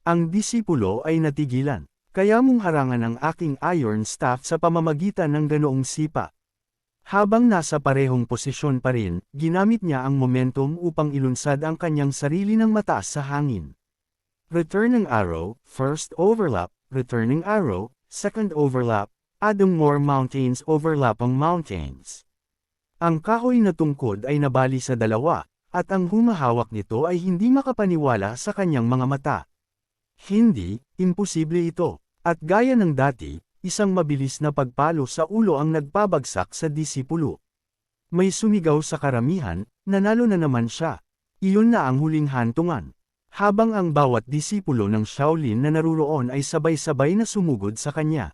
Ang disipulo ay natigilan. Kaya mong harangan ang aking iron staff sa pamamagitan ng ganoong sipa. Habang nasa parehong posisyon pa rin, ginamit niya ang momentum upang ilunsad ang kanyang sarili ng mataas sa hangin. Returning arrow, first overlap, returning arrow, second overlap, adding more mountains overlap ang mountains. Ang kahoy na tungkod ay nabali sa dalawa, at ang humahawak nito ay hindi makapaniwala sa kanyang mga mata. Hindi, imposible ito. At gaya ng dati, isang mabilis na pagpalo sa ulo ang nagpabagsak sa disipulo. May sumigaw sa karamihan, nanalo na naman siya. Iyon na ang huling hantungan. Habang ang bawat disipulo ng Shaolin na naruroon ay sabay-sabay na sumugod sa kanya.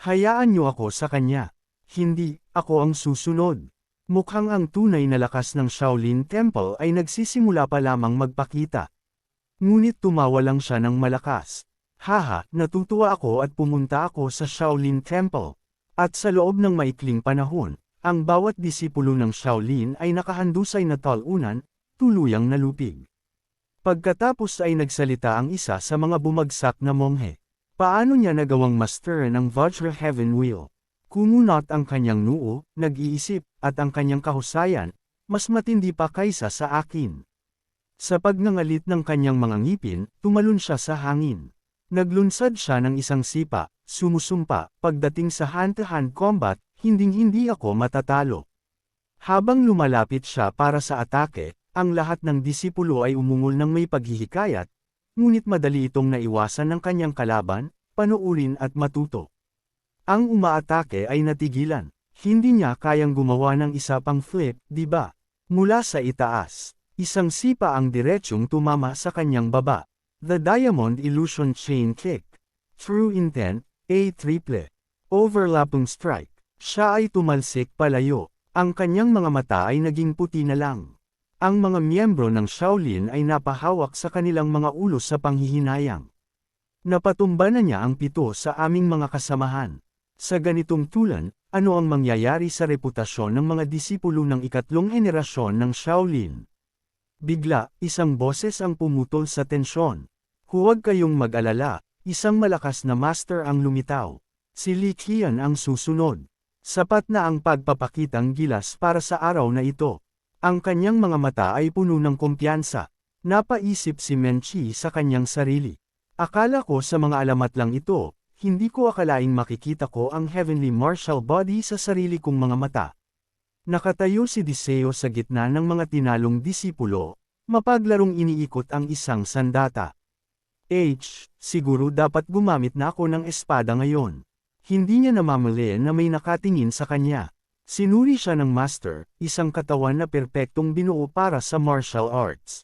Hayaan niyo ako sa kanya. Hindi, ako ang susunod. Mukhang ang tunay na lakas ng Shaolin Temple ay nagsisimula pa lamang magpakita. Ngunit tumawa lang siya ng malakas. Haha, natutuwa ako at pumunta ako sa Shaolin Temple. At sa loob ng maikling panahon, ang bawat disipulo ng Shaolin ay nakahandusay na talunan, tuluyang nalupig. Pagkatapos ay nagsalita ang isa sa mga bumagsak na monghe. Paano niya nagawang master ng Vajra Heaven Wheel? Kumunot ang kanyang noo, nag-iisip, at ang kanyang kahusayan, mas matindi pa kaysa sa akin. Sa pagngangalit ng kanyang mga ngipin, tumalon siya sa hangin. Naglunsad siya ng isang sipa, sumusumpa, pagdating sa hand-to-hand combat, hinding-hindi ako matatalo. Habang lumalapit siya para sa atake, ang lahat ng disipulo ay umungol ng may paghihikayat, ngunit madali itong naiwasan ng kanyang kalaban, panuurin at matuto. Ang umaatake ay natigilan. Hindi niya kayang gumawa ng isa pang flip, di ba? Mula sa itaas, isang sipa ang diretsyong tumama sa kanyang baba. The Diamond Illusion Chain Kick. True Intent, A triple. Overlapping Strike. Siya ay tumalsik palayo. Ang kanyang mga mata ay naging puti na lang. Ang mga miyembro ng Shaolin ay napahawak sa kanilang mga ulo sa panghihinayang. Napatumba na niya ang 7 sa aming mga kasamahan. Sa ganitong tulan, ano ang mangyayari sa reputasyon ng mga disipulo ng ikatlong henerasyon ng Shaolin? Bigla, isang boses ang pumutol sa tensyon. Huwag kayong mag-alala, isang malakas na master ang lumitaw. Si Li Qian ang susunod. Sapat na ang pagpapakitang gilas para sa araw na ito. Ang kanyang mga mata ay puno ng kumpiyansa. Napaisip si Menchi sa kanyang sarili. Akala ko sa mga alamat lang ito, hindi ko akalaing makikita ko ang heavenly martial body sa sarili kong mga mata. Nakatayo si Diseo sa gitna ng mga tinalong disipulo, mapaglarong iniikot ang isang sandata. Siguro dapat gumamit na ako ng espada ngayon. Hindi niya namamali na may nakatingin sa kanya. Sinuri siya ng master, isang katawan na perpektong binuo para sa martial arts.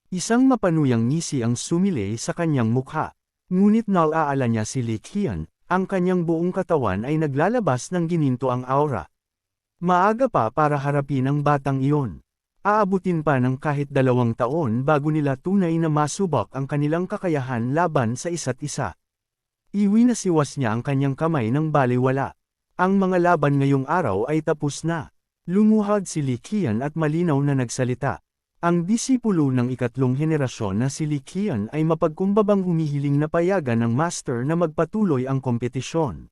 Isang mapanuyang ngisi ang sumilay sa kanyang mukha. Ngunit nalaala niya si Li Qian, ang kanyang buong katawan ay naglalabas ng gininto ang aura. Maaga pa para harapin ang batang iyon. Aabutin pa ng kahit 2 taon bago nila tunay na masubok ang kanilang kakayahan laban sa isa't isa. Iwinasiwas niya ang kanyang kamay ng balewala. Ang mga laban ngayong araw ay tapos na. Lumuhad si Li Qian at malinaw na nagsalita. Ang disipulo ng ikatlong henerasyon na si Li Qian ay mapagkumbabang humihiling na payagan ng master na magpatuloy ang kompetisyon.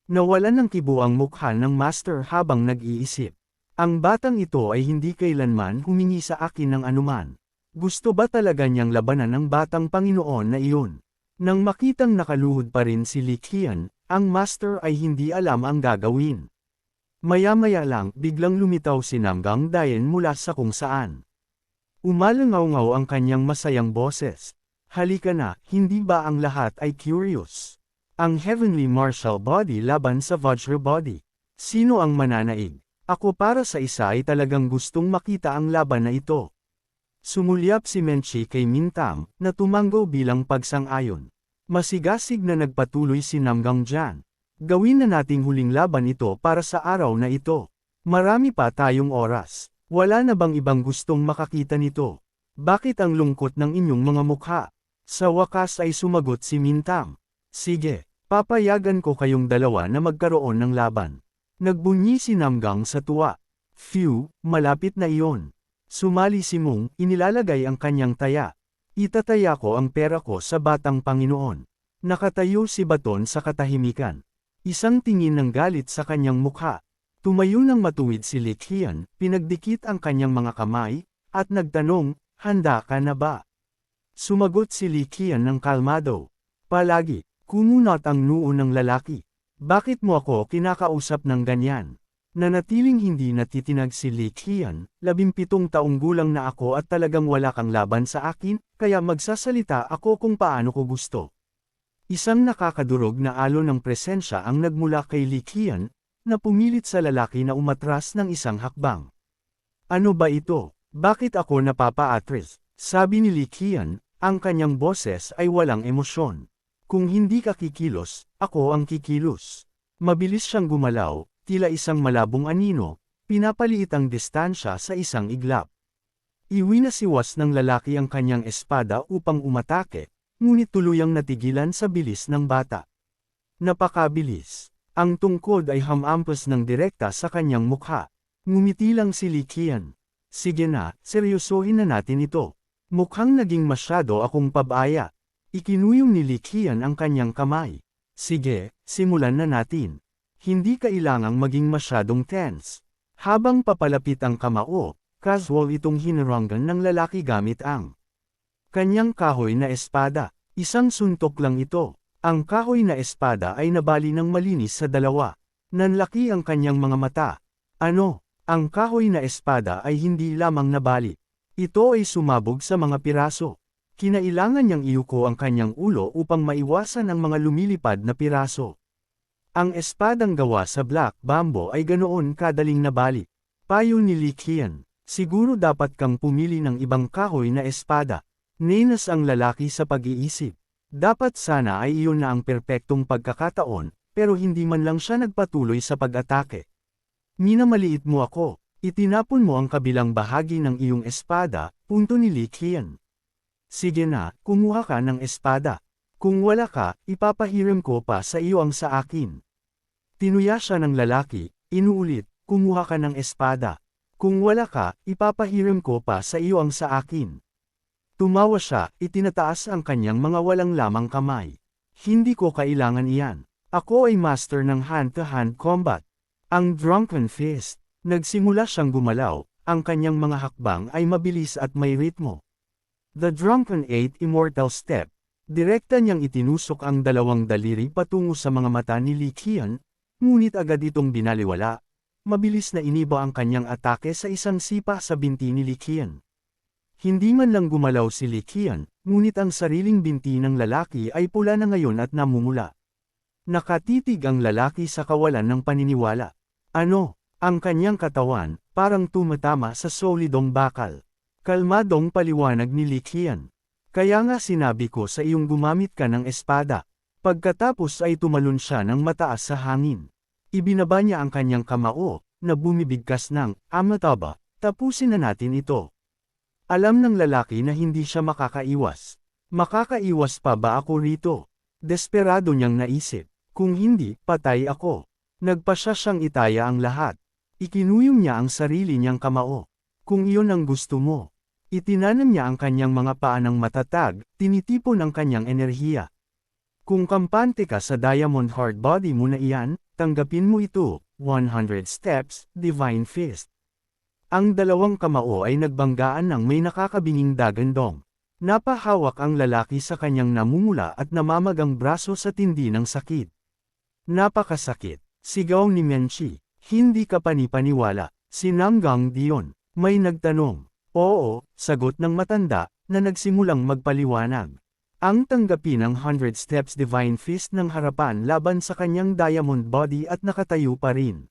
Nawalan ng kibo ang mukha ng master habang nag-iisip. Ang batang ito ay hindi kailanman humingi sa akin ng anuman. Gusto ba talaga niyang labanan ang batang Panginoon na iyon? Nang makitang nakaluhod pa rin si Li Qian, ang master ay hindi alam ang gagawin. Maya-maya lang biglang lumitaw si Namgang Dayan mula sa kung saan. Umalangaw-ngaw ang kanyang masayang boses. Halika na, hindi ba ang lahat ay curious? Ang heavenly martial body laban sa Vajra body. Sino ang mananaig? Ako para sa isa ay talagang gustong makita ang laban na ito. Sumulyap si Menchi kay Mintam, na tumanggo bilang pagsang-ayon. Masigasig na nagpatuloy si Namgang Jan. Gawin na nating huling laban ito para sa araw na ito. Marami pa tayong oras. Wala na bang ibang gustong makakita nito? Bakit ang lungkot ng inyong mga mukha? Sa wakas ay sumagot si Mintam. Sige, papayagan ko kayong dalawa na magkaroon ng laban. Nagbunyi si Namgang sa tuwa. Phew, malapit na iyon. Sumali si Mung, inilalagay ang kanyang taya. Itataya ko ang pera ko sa batang Panginoon. Nakatayo si Baton sa katahimikan. Isang tingin ng galit sa kanyang mukha. Tumayo ng matuwid si Likhian, pinagdikit ang kanyang mga kamay, at nagtanong, handa ka na ba? Sumagot si Likhian ng kalmado. Palagi, kumunot ang noo ng lalaki. Bakit mo ako kinakausap ng ganyan? Nanatiling hindi natitinag si Likhian, 17 taong gulang na ako at talagang wala kang laban sa akin, kaya magsasalita ako kung paano ko gusto. Isang nakakadurog na alon ng presensya ang nagmula kay Likhian, na pumilit sa lalaki na umatras ng isang hakbang. Ano ba ito? Bakit ako napapa-atras? Sabi ni Likhian, ang kanyang boses ay walang emosyon. Kung hindi ka kikilos, ako ang kikilos. Mabilis siyang gumalaw, tila isang malabong anino, pinapaliit ang distansya sa isang iglap. Iwinasiwas ng lalaki ang kanyang espada upang umatake, ngunit tuluyang natigilan sa bilis ng bata. Napakabilis. Ang tungkod ay hamampas ng direkta sa kanyang mukha. Ngumiti lang si Likhian. Sige na, seryosohin na natin ito. Mukhang naging masyado akong pabaya. Ikinuyong ni Likhian ang kanyang kamay. Sige, simulan na natin. Hindi kailangang maging masyadong tense. Habang papalapit ang kamao, casual itong hinarangan ng lalaki gamit ang kanyang kahoy na espada. Isang suntok lang ito. Ang kahoy na espada ay nabali ng malinis sa dalawa. Nanlaki ang kanyang mga mata. Ano? Ang kahoy na espada ay hindi lamang nabali. Ito ay sumabog sa mga piraso. Kinailangan niyang iyuko ang kanyang ulo upang maiwasan ang mga lumilipad na piraso. Ang espadang gawa sa black bamboo ay ganoon kadaling nabali. Payo ni Likhian, siguro dapat kang pumili ng ibang kahoy na espada. Ninas ang lalaki sa pag-iisip. Dapat sana ay iyon na ang perpektong pagkakataon, pero hindi man lang siya nagpatuloy sa pag-atake. Minamaliit mo ako, itinapon mo ang kabilang bahagi ng iyong espada, punto ni Likhian. Sige na, kumuha ka ng espada. Kung wala ka, ipapahiram ko pa sa iyo ang sa akin. Tinuya siya ng lalaki, inuulit, kumuha ka ng espada. Kung wala ka, ipapahiram ko pa sa iyo ang sa akin. Tumawa siya, itinataas ang kanyang mga walang lamang kamay. Hindi ko kailangan iyan. Ako ay master ng hand-to-hand combat. Ang drunken fist. Nagsimula siyang gumalaw, ang kanyang mga hakbang ay mabilis at may ritmo. The drunken 8 immortal step. Direkta niyang itinusok ang dalawang daliri patungo sa mga mata ni Likhian, ngunit agad itong binaliwala. Mabilis na iniba ang kanyang atake sa isang sipa sa binti ni Likhian. Hindi man lang gumalaw si Likhian, ngunit ang sariling binti ng lalaki ay pula na ngayon at namumula. Nakatitig ang lalaki sa kawalan ng paniniwala. Ano? Ang kanyang katawan, parang tumatama sa solidong bakal. Kalmadong paliwanag ni Likhian. Kaya nga sinabi ko sa iyong gumamit ka ng espada. Pagkatapos ay tumalon siya ng mataas sa hangin. Ibinaba niya ang kanyang kamao, na bumibigkas ng, amataba, tapusin na natin ito. Alam ng lalaki na hindi siya makakaiwas. Makakaiwas pa ba ako rito? Desperado niyang naisip. Kung hindi, patay ako. Nagpasya siyang itaya ang lahat. Ikinuyong niya ang sarili niyang kamao. Kung iyon ang gusto mo. Itinanam niya ang kanyang mga paa ng matatag, tinitipon ang kanyang enerhiya. Kung kampante ka sa Diamond Heart Body mo na iyan, tanggapin mo ito, 100 Steps, Divine Fist. Ang dalawang kamao ay nagbanggaan ng may nakakabinging dagandong. Napahawak ang lalaki sa kanyang namumula at namamagang braso sa tindi ng sakit. Napakasakit, sigaw ni Menchi. Hindi ka panipaniwala, si Namgang Dion. May nagtanong. Oo, sagot ng matanda, na nagsimulang magpaliwanag. Ang tanggapin ng 100 Steps Divine Fist ng harapan laban sa kanyang diamond body at nakatayo pa rin.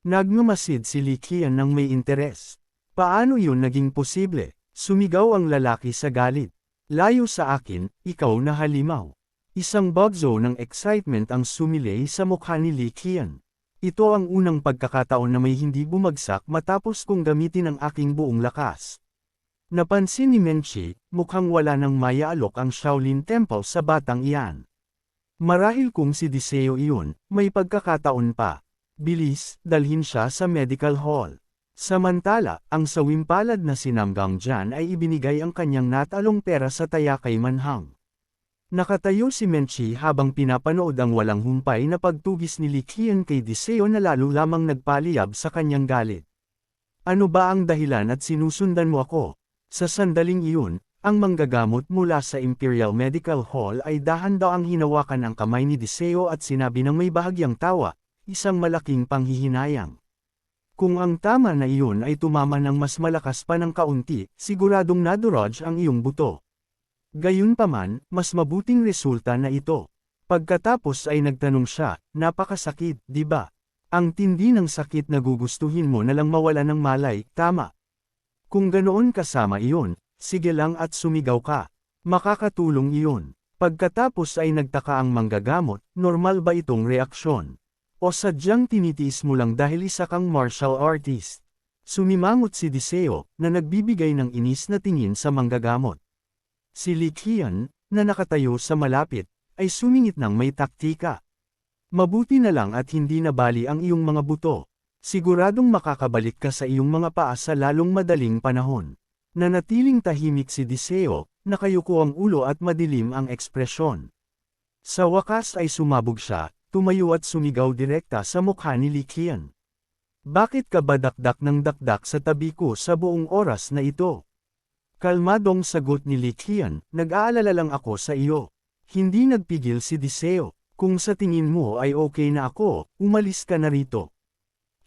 Nagmamasid si Likhian ng may interes. Paano yun naging posible? Sumigaw ang lalaki sa galit. Layo sa akin, ikaw na halimaw. Isang bugzo ng excitement ang sumilay sa mukha ni Likhian. Ito ang unang pagkakataon na may hindi bumagsak matapos kong gamitin ang aking buong lakas. Napansin ni Menchi, mukhang wala nang mayaalok ang Shaolin Temple sa batang iyan. Marahil kung si Diseo iyon, may pagkakataon pa. Bilis, dalhin siya sa medical hall. Samantala, ang sawimpalad na si Namgang Jan ay ibinigay ang kanyang natalong pera sa taya kay Manhang. Nakatayo si Menchi habang pinapanood ang walang humpay na pagtugis ni Liqian kay Deseo na lalo lamang nagpaliyab sa kanyang galit. Ano ba ang dahilan at sinusundan mo ako? Sa sandaling iyon, ang manggagamot mula sa Imperial Medical Hall ay dahan-daang hinawakan ang kamay ni Deseo at sinabi ng may bahagyang tawa, isang malaking panghihinayang. Kung ang tama na iyon ay tumama ng mas malakas pa ng kaunti, siguradong nadurog ang iyong buto. Gayunpaman, mas mabuting resulta na ito. Pagkatapos ay nagtanong siya, napakasakit, di ba? Ang tindi ng sakit na gugustuhin mo na lang mawala ng malay, tama? Kung ganoon kasama iyon, sige lang at sumigaw ka. Makakatulong iyon. Pagkatapos ay nagtaka ang manggagamot, normal ba itong reaksyon? O sadyang tinitiis mo lang dahil isa kang martial artist? Sumimangot si Deseo, na nagbibigay ng inis na tingin sa manggagamot. Si Liqian, na nakatayo sa malapit, ay sumingit ng may taktika. Mabuti na lang at hindi nabali ang iyong mga buto. Siguradong makakabalik ka sa iyong mga paa sa lalong madaling panahon. Nanatiling tahimik si Deseo, nakayuko ang ulo at madilim ang ekspresyon. Sa wakas ay sumabog siya, tumayo at sumigaw direkta sa mukha ni Liqian. Bakit ka ba dakdak ng dakdak sa tabi ko sa buong oras na ito? Kalmadong sagot ni Liqian, nag-aalala lang ako sa iyo. Hindi nagpigil si Deseo, kung sa tingin mo ay okay na ako, umalis ka na rito.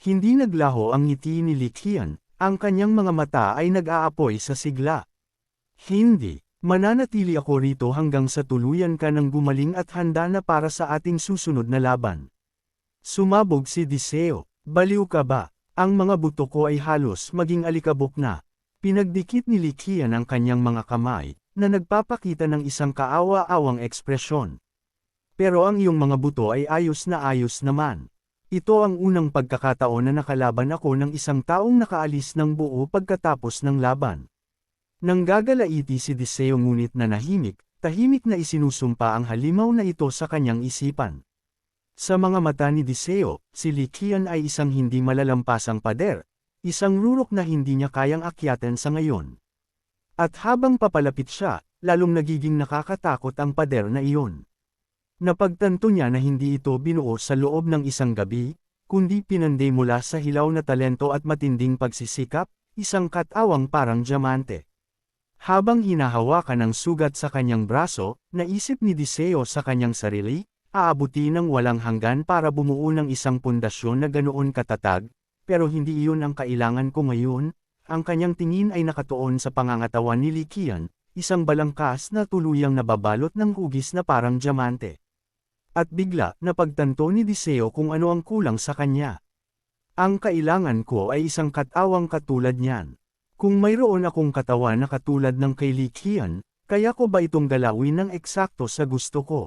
Hindi naglaho ang ngiti ni Liqian, ang kanyang mga mata ay nag-aapoy sa sigla. Hindi, mananatili ako rito hanggang sa tuluyan ka ng gumaling at handa na para sa ating susunod na laban. Sumabog si Deseo, baliw ka ba? Ang mga buto ko ay halos maging alikabok na. Pinagdikit ni Liqian ang kanyang mga kamay, na nagpapakita ng isang kaawa-awang ekspresyon. Pero ang iyong mga buto ay ayos naman. Ito ang unang pagkakataon na nakalaban ako ng isang taong nakaalis ng buo pagkatapos ng laban. Nanggagalaiti si Deseo ngunit tahimik na isinusumpa ang halimaw na ito sa kanyang isipan. Sa mga mata ni Deseo, si Liqian ay isang hindi malalampasang pader. Isang rurok na hindi niya kayang akyatan sa ngayon. At habang papalapit siya, lalong nagiging nakakatakot ang pader na iyon. Napagtanto niya na hindi ito binuo sa loob ng isang gabi, kundi pinanday mula sa hilaw na talento at matinding pagsisikap, isang katawang parang diamante. Habang hinahawakan ng sugat sa kanyang braso, naisip ni Deseo sa kanyang sarili, aabuti ng walang hanggan para bumuo ng isang pundasyon na ganoon katatag. Pero hindi iyon ang kailangan ko ngayon, ang kanyang tingin ay nakatuon sa pangangatawan ni Liqian, isang balangkas na tuluyang nababalot ng hugis na parang diamante. At bigla, napagtanto ni Deseo kung ano ang kulang sa kanya. Ang kailangan ko ay isang katawang katulad niyan. Kung mayroon akong katawan na katulad ng kay Liqian, kaya ko ba itong galawin ng eksakto sa gusto ko?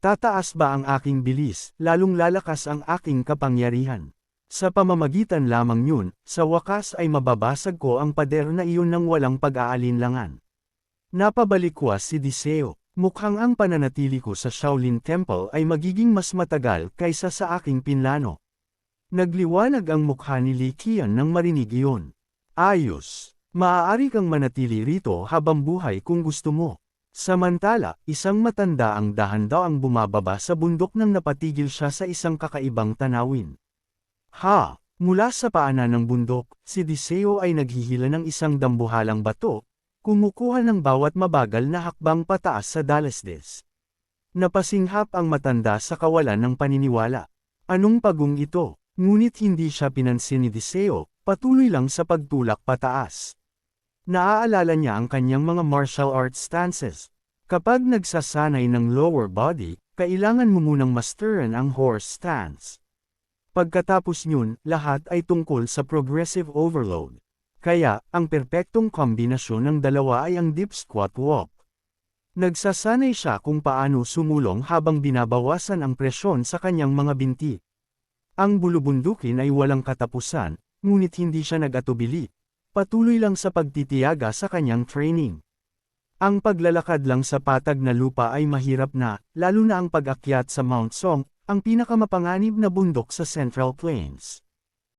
Tataas ba ang aking bilis, lalong lalakas ang aking kapangyarihan? Sa pamamagitan lamang yun, sa wakas ay mababasag ko ang pader na iyon ng walang pag-aalinlangan. Napabalikwas si Deseo, mukhang ang pananatili ko sa Shaolin Temple ay magiging mas matagal kaysa sa aking pinlano. Nagliwanag ang mukha ni Liqian nang marinig iyon. Ayos, maaari kang manatili rito habang buhay kung gusto mo. Samantala, isang matanda ang dahan-daang bumababa sa bundok nang napatigil siya sa isang kakaibang tanawin. Mula sa paanan ng bundok, si Deseo ay naghihila ng isang dambuhalang bato, kumukuha ng bawat mabagal na hakbang pataas sa dalasdes. Napasinghap ang matanda sa kawalan ng paniniwala. Anong pagong ito? Ngunit hindi siya pinansin ni Deseo, patuloy lang sa pagtulak pataas. Naaalala niya ang kanyang mga martial arts stances. Kapag nagsasanay ng lower body, kailangan mo munang masteran ang horse stance. Pagkatapos nyun, lahat ay tungkol sa progressive overload. Kaya, ang perpektong kombinasyon ng dalawa ay ang deep squat walk. Nagsasanay siya kung paano sumulong habang binabawasan ang presyon sa kanyang mga binti. Ang bulubundukin ay walang katapusan, ngunit hindi siya nag-atubili. Patuloy lang sa pagtitiyaga sa kanyang training. Ang paglalakad lang sa patag na lupa ay mahirap na, lalo na ang pag-akyat sa Mount Song, ang pinakamapanganib na bundok sa Central Plains.